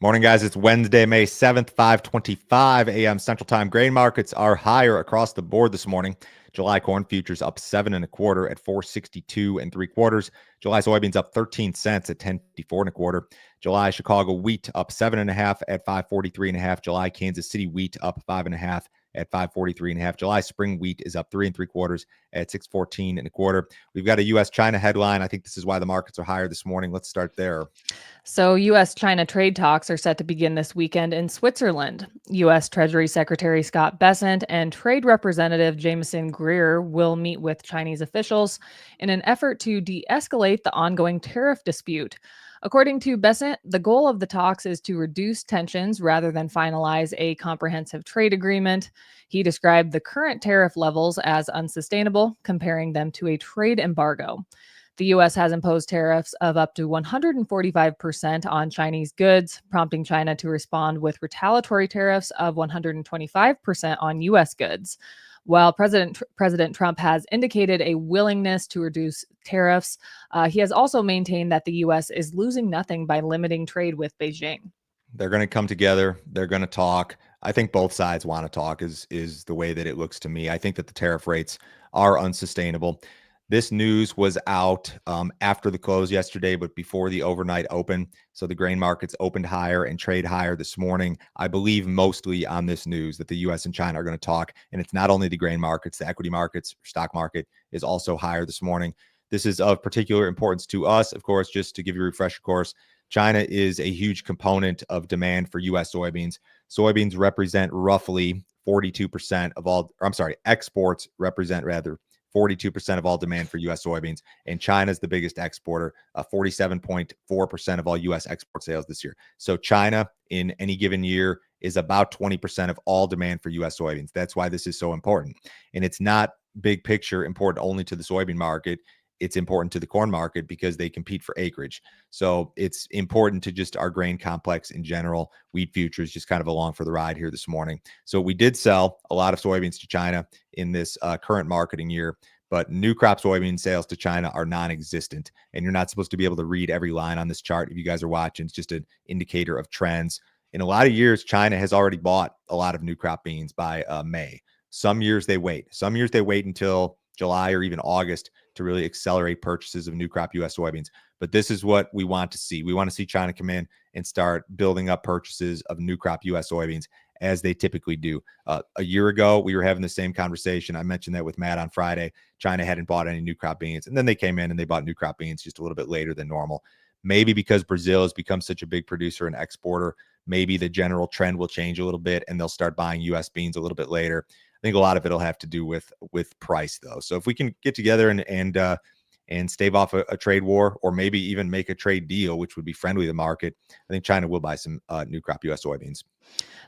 Morning, guys. It's Wednesday, May 7th, 5:25 a.m. Central Time. Grain markets are higher across the board this morning. July corn futures up 7.25 at 462.75. July soybeans up 13 cents at 1054.25. July Chicago wheat up 7.5 at 543.5. July Kansas City wheat up 5.5 at 543.5. July spring wheat is up 3.75 at 614.25. We've got a U.S. China headline. I think this is why the markets are higher this morning. Let's start there. So, U.S. China trade talks are set to begin this weekend in Switzerland. U.S. Treasury Secretary Scott Bessent and Trade Representative Jameson Greer will meet with Chinese officials in an effort to de escalate the ongoing tariff dispute. According to Bessent, the goal of the talks is to reduce tensions rather than finalize a comprehensive trade agreement. He described the current tariff levels as unsustainable, comparing them to a trade embargo. The U.S. has imposed tariffs of up to 145% on Chinese goods, prompting China to respond with retaliatory tariffs of 125% on U.S. goods. While President Trump has indicated a willingness to reduce tariffs, he has also maintained that the U.S. is losing nothing by limiting trade with Beijing. They're going to come together. They're going to talk. I think both sides want to talk is the way that it looks to me. I think that the tariff rates are unsustainable. This news was out after the close yesterday, but before the overnight open. So the grain markets opened higher and trade higher this morning. I believe mostly on this news that the U.S. and China are going to talk. And it's not only the grain markets, the equity markets, stock market is also higher this morning. This is of particular importance to us, of course, just to give you a refresher course. China is a huge component of demand for U.S. soybeans. Soybeans represent roughly 42% of all, exports represent rather 42% of all demand for U.S. soybeans. And China is the biggest exporter, 47.4% of all U.S. export sales this year. So China in any given year is about 20% of all demand for U.S. soybeans. That's why this is so important. And it's not big picture important only to the soybean market. It's important to the corn market because they compete for acreage. So it's important to just our grain complex in general. Wheat futures just kind of along for the ride here this morning. So we did sell a lot of soybeans to China in this current marketing year, but new crop soybean sales to China are non-existent. And you're not supposed to be able to read every line on this chart. If you guys are watching, it's just an indicator of trends. In a lot of years, China has already bought a lot of new crop beans by May. Some years they wait. Some years they wait until July or even August to really accelerate purchases of new crop U.S. soybeans. But this is what we want to see. We want to see China come in and start building up purchases of new crop U.S. soybeans as they typically do. A year ago, we were having the same conversation. I mentioned that with Matt on Friday. China hadn't bought any new crop beans. And then they came in and they bought new crop beans just a little bit later than normal. Maybe because Brazil has become such a big producer and exporter, maybe the general trend will change a little bit and they'll start buying U.S. beans a little bit later. I think a lot of it'll have to do with price, though. So if we can get together and stave off a trade war, or maybe even make a trade deal, which would be friendly to the market, I think China will buy some new crop U.S. soybeans.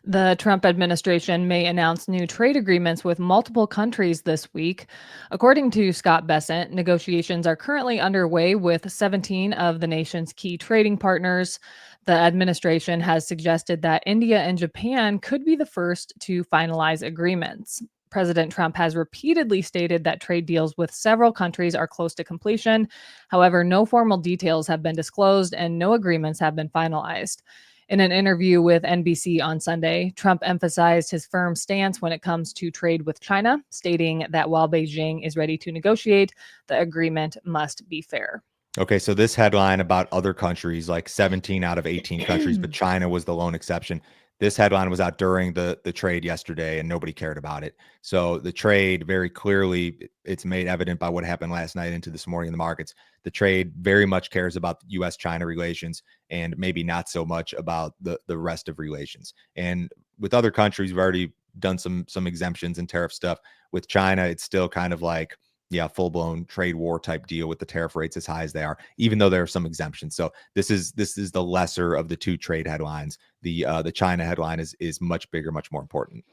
The Trump administration may announce new trade agreements with multiple countries this week. According to Scott Bessent, negotiations are currently underway with 17 of the nation's key trading partners. The administration has suggested that India and Japan could be the first to finalize agreements. President Trump has repeatedly stated that trade deals with several countries are close to completion. However, no formal details have been disclosed and no agreements have been finalized. In an interview with NBC on Sunday, Trump emphasized his firm stance when it comes to trade with China, stating that while Beijing is ready to negotiate, the agreement must be fair. Okay, so this headline about other countries, like 17 out of 18 countries, but China was the lone exception. This headline was out during the trade yesterday and nobody cared about it. So the trade very clearly, it's made evident by what happened last night into this morning in the markets. The trade very much cares about U.S.-China relations and maybe not so much about the rest of relations. And with other countries, we've already done some exemptions and tariff stuff. With China, it's still kind of like, yeah, full-blown trade war type deal with the tariff rates as high as they are, even though there are some exemptions. So this is the lesser of the two trade headlines. The China headline is much bigger, much more important.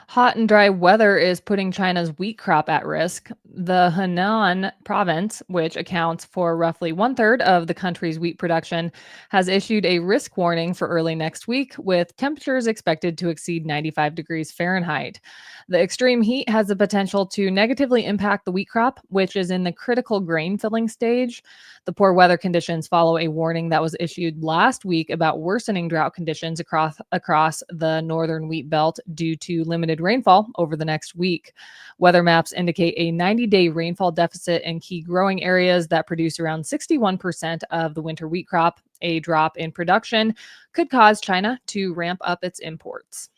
Hot and dry weather is putting China's wheat crop at risk. The Henan province, which accounts for roughly one third of the country's wheat production, has issued a risk warning for early next week, with temperatures expected to exceed 95 degrees Fahrenheit. The extreme heat has the potential to negatively impact the wheat crop, which is in the critical grain filling stage. The poor weather conditions follow a warning that was issued last week about worsening drought conditions across the northern wheat belt due to limited rainfall over the next week. Weather maps indicate a 90-day rainfall deficit in key growing areas that produce around 61% of the winter wheat crop. A drop in production could cause China to ramp up its imports.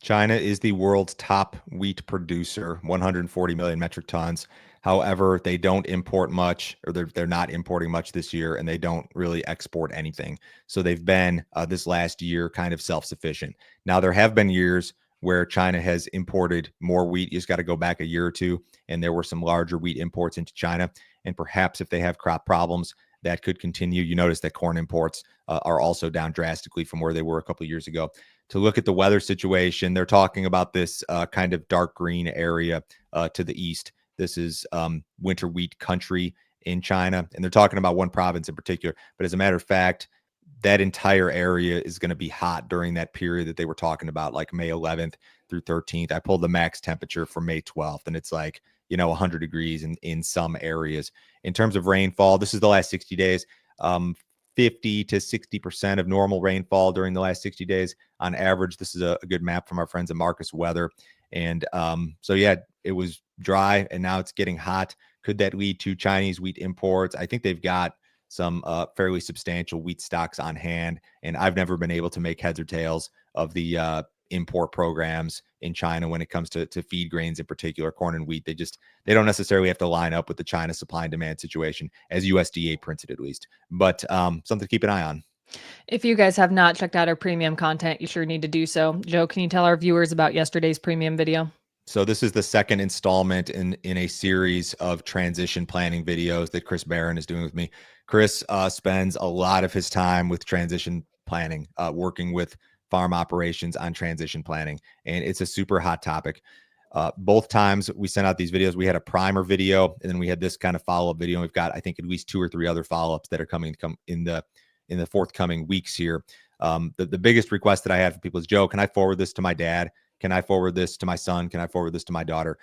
China is the world's top wheat producer, 140 million metric tons. However, they don't import much, or they're not importing much this year, and they don't really export anything. So they've been this last year kind of self-sufficient. Now, there have been years where China has imported more wheat. You just got to go back a year or two, and there were some larger wheat imports into China. And perhaps if they have crop problems, that could continue. You notice that corn imports are also down drastically from where they were a couple of years ago. To look at the weather situation, they're talking about this kind of dark green area to the east. This is winter wheat country in China, and they're talking about one province in particular. But as a matter of fact, that entire area is going to be hot during that period that they were talking about, like May 11th through 13th. I pulled the max temperature for May 12th, and it's like, 100 degrees in some areas. In terms of rainfall, this is the last 60 days. 50 to 60% of normal rainfall during the last 60 days on average. This is a good map from our friends at Marcus Weather. And so, yeah, it was dry and now it's getting hot. Could that lead to Chinese wheat imports? I think they've got some fairly substantial wheat stocks on hand. And I've never been able to make heads or tails of the import programs in China when it comes to feed grains in particular, corn and wheat. They don't necessarily have to line up with the China supply and demand situation as USDA printed at least, but something to keep an eye on. If you guys have not checked out our premium content, you sure need to do so. Joe, can you tell our viewers about yesterday's premium video? So this is the second installment in a series of transition planning videos that Chris Barron is doing with me. Chris spends a lot of his time with transition planning, working with farm operations on transition planning, and it's a super hot topic. Both times we sent out these videos, we had a primer video, and then we had this kind of follow-up video. We've got, I think, at least 2 or 3 other follow-ups that are coming to come in the forthcoming weeks here. The biggest request that I had from people is, Joe, can I forward this to my dad? Can I forward this to my son? Can I forward this to my daughter?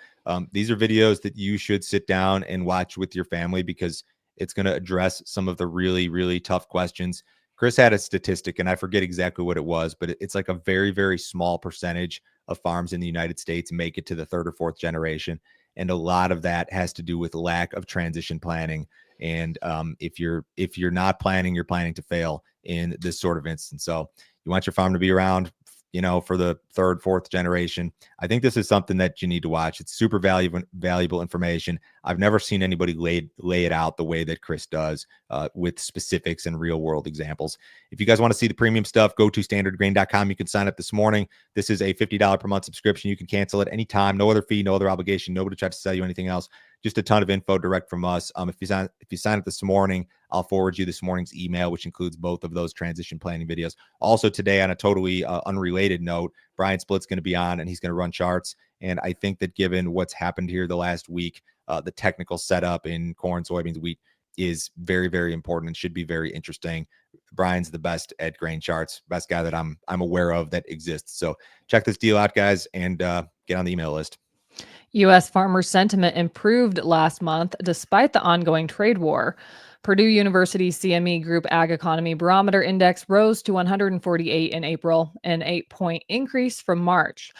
These are videos that you should sit down and watch with your family because it's going to address some of the really, really tough questions. Chris had a statistic, and I forget exactly what it was, but it's like a very, very small percentage of farms in the United States make it to the 3rd or 4th generation. And a lot of that has to do with lack of transition planning. And if you're not planning, you're planning to fail in this sort of instance. So you want your farm to be around, for the 3rd, 4th generation. I think this is something that you need to watch. It's super valuable information. I've never seen anybody lay it out the way that Chris does with specifics and real world examples. If you guys want to see the premium stuff, go to standardgrain.com. You can sign up this morning. This is a $50 per month subscription. You can cancel at any time. No other fee, no other obligation. Nobody tries to sell you anything else. Just a ton of info direct from us. If you sign up this morning, I'll forward you this morning's email, which includes both of those transition planning videos. Also today, on a totally unrelated note, Brian Splitt's going to be on and he's going to run charts. And I think that given what's happened here the last week, the technical setup in corn, soybeans, wheat is very, very important and should be very interesting. Brian's the best at grain charts, best guy that I'm aware of that exists. So check this deal out, guys, and get on the email list. U.S. farmer sentiment improved last month despite the ongoing trade war. Purdue University CME Group Ag Economy Barometer Index rose to 148 in April, an 8-point increase from March.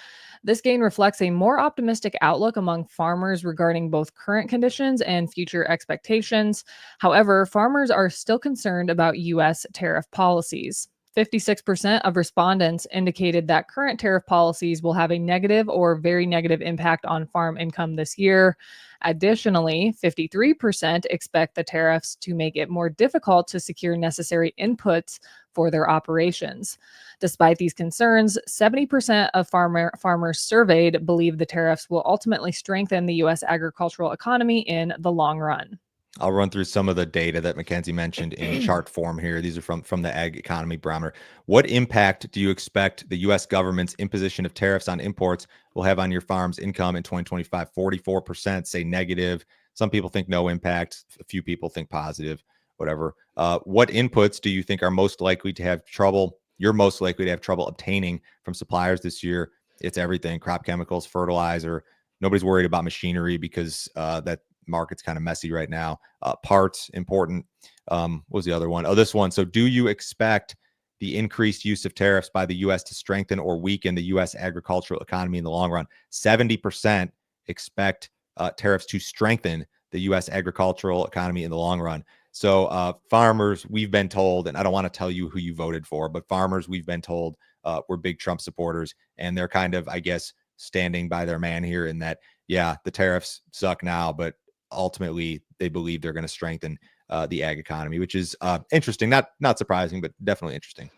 This gain reflects a more optimistic outlook among farmers regarding both current conditions and future expectations. However, farmers are still concerned about U.S. tariff policies. 56% of respondents indicated that current tariff policies will have a negative or very negative impact on farm income this year. Additionally, 53% expect the tariffs to make it more difficult to secure necessary inputs for their operations. Despite these concerns, 70% of farmers surveyed believe the tariffs will ultimately strengthen the U.S. agricultural economy in the long run. I'll run through some of the data that Mackenzie mentioned in chart form here. These are from the Ag Economy Barometer. What impact do you expect the U.S. government's imposition of tariffs on imports will have on your farm's income in 2025? 44% say negative. Some people think no impact. A few people think positive, whatever. What inputs do you think are most likely to have trouble? You're most likely to have trouble obtaining from suppliers this year. It's everything: crop chemicals, fertilizer. Nobody's worried about machinery because that market's kind of messy right now. Parts important. What was the other one? Oh, this one. So do you expect the increased use of tariffs by the U.S. to strengthen or weaken the U.S. agricultural economy in the long run? 70% expect tariffs to strengthen the U.S. agricultural economy in the long run. So farmers, we've been told, and I don't want to tell you who you voted for, but farmers, we've been told, we're big Trump supporters, and they're kind of, I guess, standing by their man here in that, yeah, the tariffs suck now, but ultimately they believe they're going to strengthen the ag economy, which is interesting. Not surprising, but definitely interesting.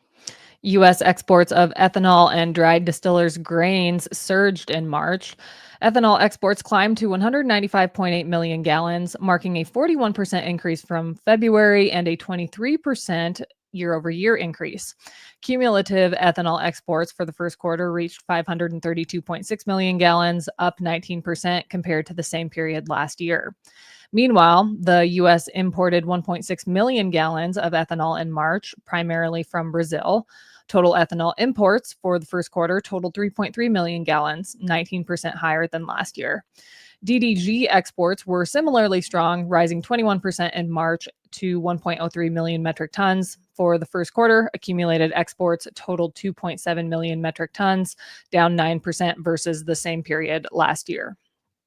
U.S. exports of ethanol and dried distillers grains surged in March. Ethanol exports climbed to 195.8 million gallons, marking a 41% increase from February and a 23% year-over-year increase. Cumulative ethanol exports for the first quarter reached 532.6 million gallons, up 19% compared to the same period last year. Meanwhile, the U.S. imported 1.6 million gallons of ethanol in March, primarily from Brazil. Total ethanol imports for the first quarter totaled 3.3 million gallons, 19% higher than last year. DDG exports were similarly strong, rising 21% in March to 1.03 million metric tons. For the first quarter, accumulated exports totaled 2.7 million metric tons, down 9% versus the same period last year.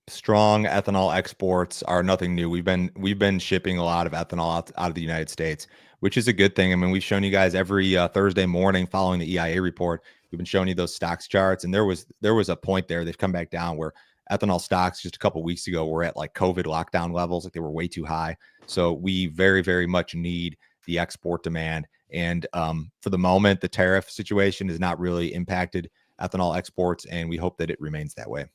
Strong ethanol exports are nothing new. We've been shipping a lot of ethanol out of the United States, which is a good thing. I mean, we've shown you guys every Thursday morning following the EIA report. We've been showing you those stocks charts, and there was a point there. They've come back down where ethanol stocks just a couple weeks ago were at like COVID lockdown levels, like they were way too high. So we very, very much need the export demand. And for the moment, the tariff situation has not really impacted ethanol exports, and we hope that it remains that way.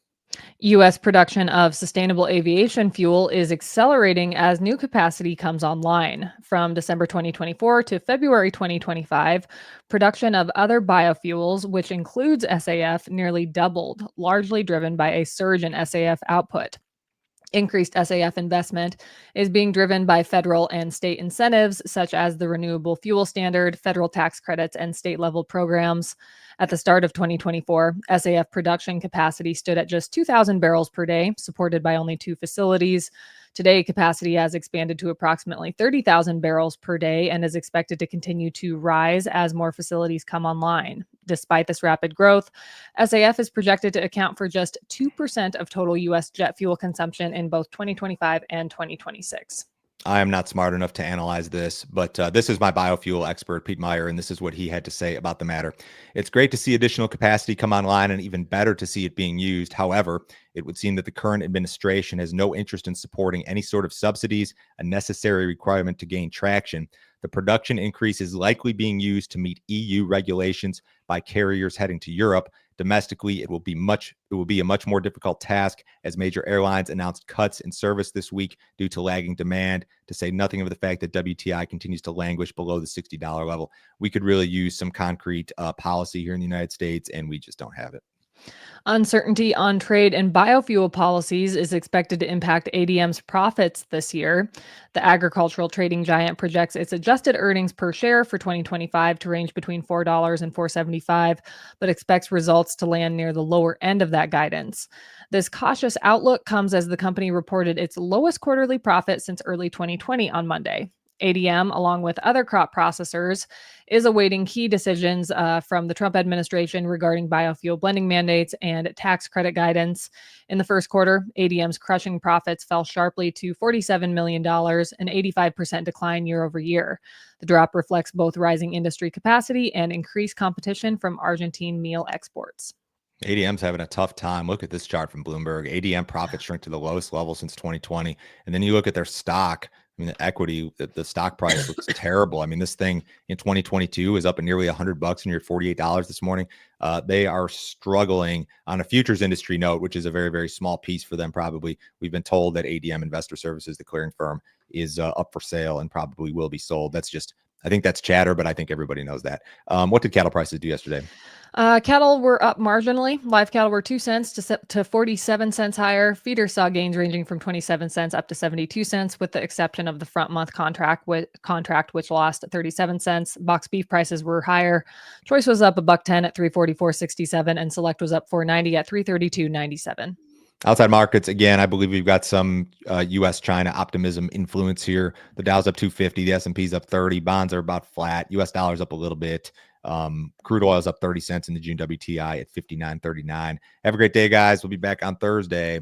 U.S. production of sustainable aviation fuel is accelerating as new capacity comes online. From December 2024 to February 2025, production of other biofuels, which includes SAF, nearly doubled, largely driven by a surge in SAF output. Increased SAF investment is being driven by federal and state incentives, such as the Renewable Fuel Standard, federal tax credits, and state-level programs. At the start of 2024, SAF production capacity stood at just 2,000 barrels per day, supported by only 2 facilities. Today, capacity has expanded to approximately 30,000 barrels per day and is expected to continue to rise as more facilities come online. Despite this rapid growth, SAF is projected to account for just 2% of total U.S. jet fuel consumption in both 2025 and 2026. I am not smart enough to analyze this, but this is my biofuel expert, Pete Meyer, and this is what he had to say about the matter. It's great to see additional capacity come online and even better to see it being used. However, it would seem that the current administration has no interest in supporting any sort of subsidies, a necessary requirement to gain traction. The production increase is likely being used to meet EU regulations by carriers heading to Europe. Domestically, it will be a much more difficult task as major airlines announced cuts in service this week due to lagging demand, to say nothing of the fact that WTI continues to languish below the $60 level. We could really use some concrete policy here in the United States, and we just don't have it. Uncertainty on trade and biofuel policies is expected to impact ADM's profits this year. The agricultural trading giant projects its adjusted earnings per share for 2025 to range between $4 and $4.75, but expects results to land near the lower end of that guidance. This cautious outlook comes as the company reported its lowest quarterly profit since early 2020 on Monday. ADM, along with other crop processors, is awaiting key decisions from the Trump administration regarding biofuel blending mandates and tax credit guidance. In the first quarter, ADM's crushing profits fell sharply to $47 million, an 85% decline year over year. The drop reflects both rising industry capacity and increased competition from Argentine meal exports. ADM's having a tough time. Look at this chart from Bloomberg. ADM profits shrink to the lowest level since 2020. And then you look at their stock, I mean, the equity, the stock price looks terrible. I mean, this thing in 2022 is up at nearly $100 and you're at $48 this morning. They are struggling on a futures industry note, which is a very, very small piece for them. Probably, we've been told that ADM Investor Services, the clearing firm, is up for sale and probably will be sold. I think that's chatter, but I think everybody knows that. What did cattle prices do yesterday? Cattle were up marginally. Live cattle were 2 cents to 47 cents higher. Feeders saw gains ranging from 27 cents up to 72 cents, with the exception of the front month contract, which lost 37 cents. Box beef prices were higher. Choice was up $1.10 at 344.67, and Select was up $4.90 at 332.97. Outside markets, again, I believe we've got some U.S.-China optimism influence here. The Dow's up 250, the S&P's up 30, bonds are about flat, U.S. dollar's up a little bit. Crude oil is up 30 cents in the June WTI at 59.39. Have a great day, guys. We'll be back on Thursday.